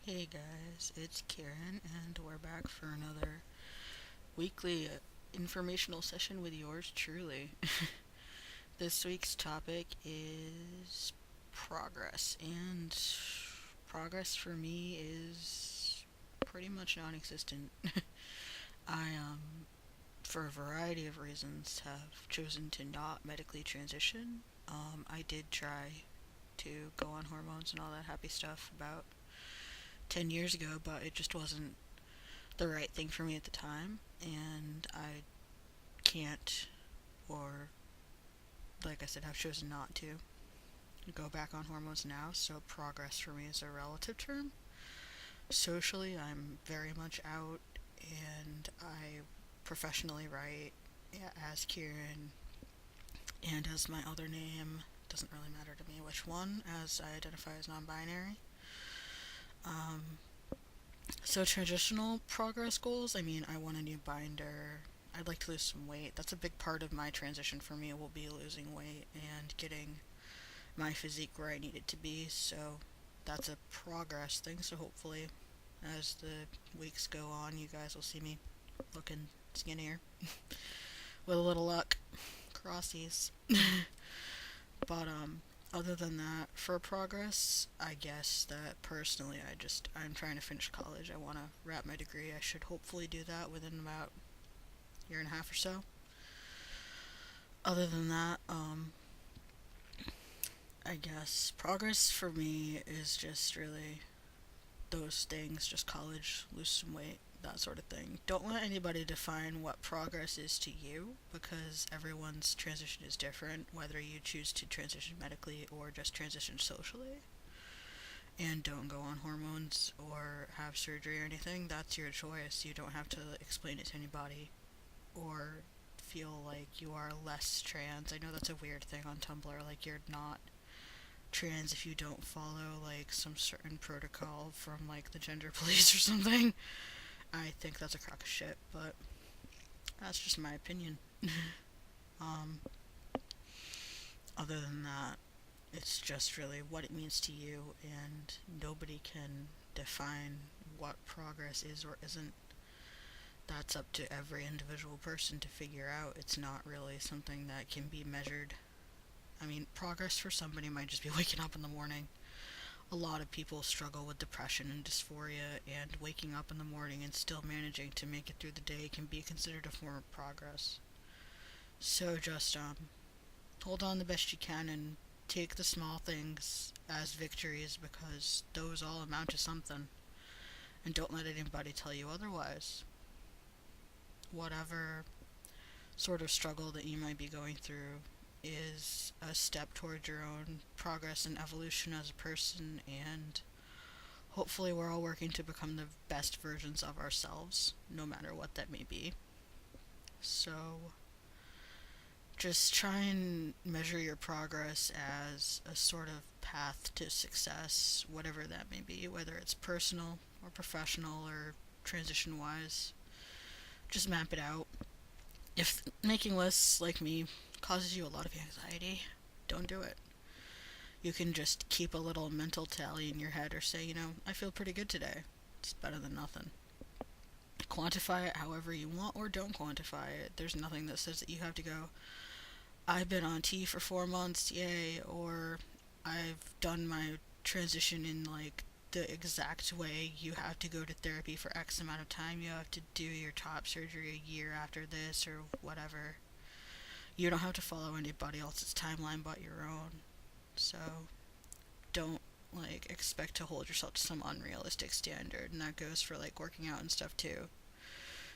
Hey guys, it's Kiran, and we're back for another weekly informational session with yours truly. This week's topic is progress, and progress for me is pretty much non existent. I, for a variety of reasons, have chosen to not medically transition. I did try to go on hormones and all that happy stuff about 10 years ago, but it just wasn't the right thing for me at the time, and I can't, or like I said, have chosen not to go back on hormones now. So progress for me is a relative term. Socially, I'm very much out, and I professionally write, yeah, as Kiran and as my other name. Doesn't really matter to me which one, as I identify as non-binary. Um, So transitional progress goals, I mean, I want a new binder. I'd like to lose some weight. That's a big part of my transition for me will be losing weight and getting my physique where I need it to be. So that's a progress thing. So hopefully as the weeks go on, you guys will see me looking skinnier with a little luck. Crossies. But other than that, for progress, I guess that personally, I'm trying to finish college. I want to wrap my degree. I should hopefully do that within about a year and a half or so. Other than that, I guess progress for me is just really those things, just college, lose some weight, that sort of thing. Don't let anybody define what progress is to you because everyone's transition is different, whether you choose to transition medically or just transition socially. And don't go on hormones or have surgery or anything. That's your choice. You don't have to explain it to anybody or feel like you are less trans. I know that's a weird thing on Tumblr, like you're not trans if you don't follow like some certain protocol from like the gender police or something. I think that's a crock of shit, but that's just my opinion. um, Other than that, it's just really what it means to you, and nobody can define what progress is or isn't. That's up to every individual person to figure out. It's not really something that can be measured. I mean, progress for somebody might just be waking up in the morning. A lot of people struggle with depression and dysphoria, and waking up in the morning and still managing to make it through the day can be considered a form of progress. So just hold on the best you can and take the small things as victories because those all amount to something. And don't let anybody tell you otherwise. Whatever sort of struggle that you might be going through is a step towards your own progress and evolution as a person, and hopefully we're all working to become the best versions of ourselves, no matter what that may be. So just try and measure your progress as a sort of path to success, whatever that may be, whether it's personal or professional or transition wise. Just map it out. If making lists like me causes you a lot of anxiety, don't do it. You can just keep a little mental tally in your head or say, I feel pretty good today. It's better than nothing. Quantify it however you want or don't quantify it. There's nothing that says that you have to go, I've been on T for 4 months, yay, or I've done my transition in like the exact way. You have to go to therapy for X amount of time. You have to do your top surgery a year after this or whatever. You don't have to follow anybody else's timeline but your own. So don't like expect to hold yourself to some unrealistic standard, and that goes for like working out and stuff too.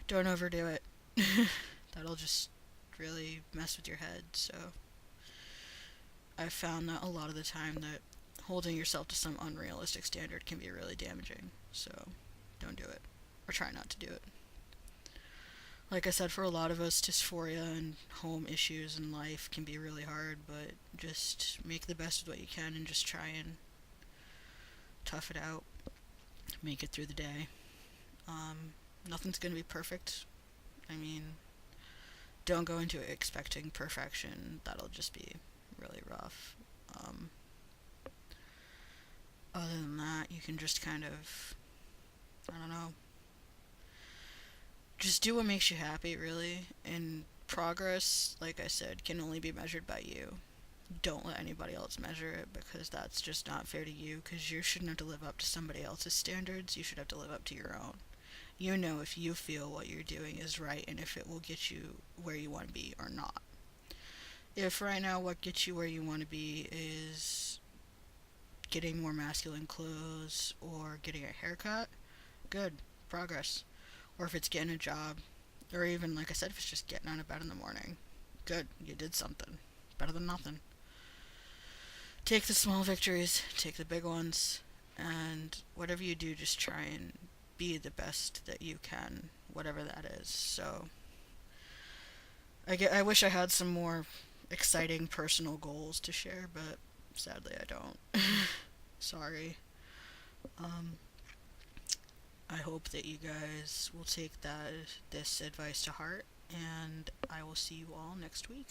Don't overdo it. That'll just really mess with your head. So I've found that a lot of the time that holding yourself to some unrealistic standard can be really damaging. So don't do it. Or try not to do it. Like I said, for a lot of us, dysphoria and home issues in life can be really hard, but just make the best of what you can and just try and tough it out. Make it through the day. Um, Nothing's going to be perfect. I mean, don't go into it expecting perfection. That'll just be really rough. Um, Other than that, you can just kind of, I don't know, just do what makes you happy, really. And progress, like I said, can only be measured by you. Don't let anybody else measure it, because that's just not fair to you, because you shouldn't have to live up to somebody else's standards. You should have to live up to your own. You know if you feel what you're doing is right and if it will get you where you want to be or not. If right now what gets you where you want to be is getting more masculine clothes or getting a haircut, good, progress. Or if it's getting a job, or even, like I said, if it's just getting out of bed in the morning, good, you did something. Better than nothing. Take the small victories, take the big ones, and whatever you do, just try and be the best that you can, whatever that is. So, I wish I had some more exciting personal goals to share, but sadly I don't. Sorry. Um, I hope that you guys will take this advice to heart, and I will see you all next week.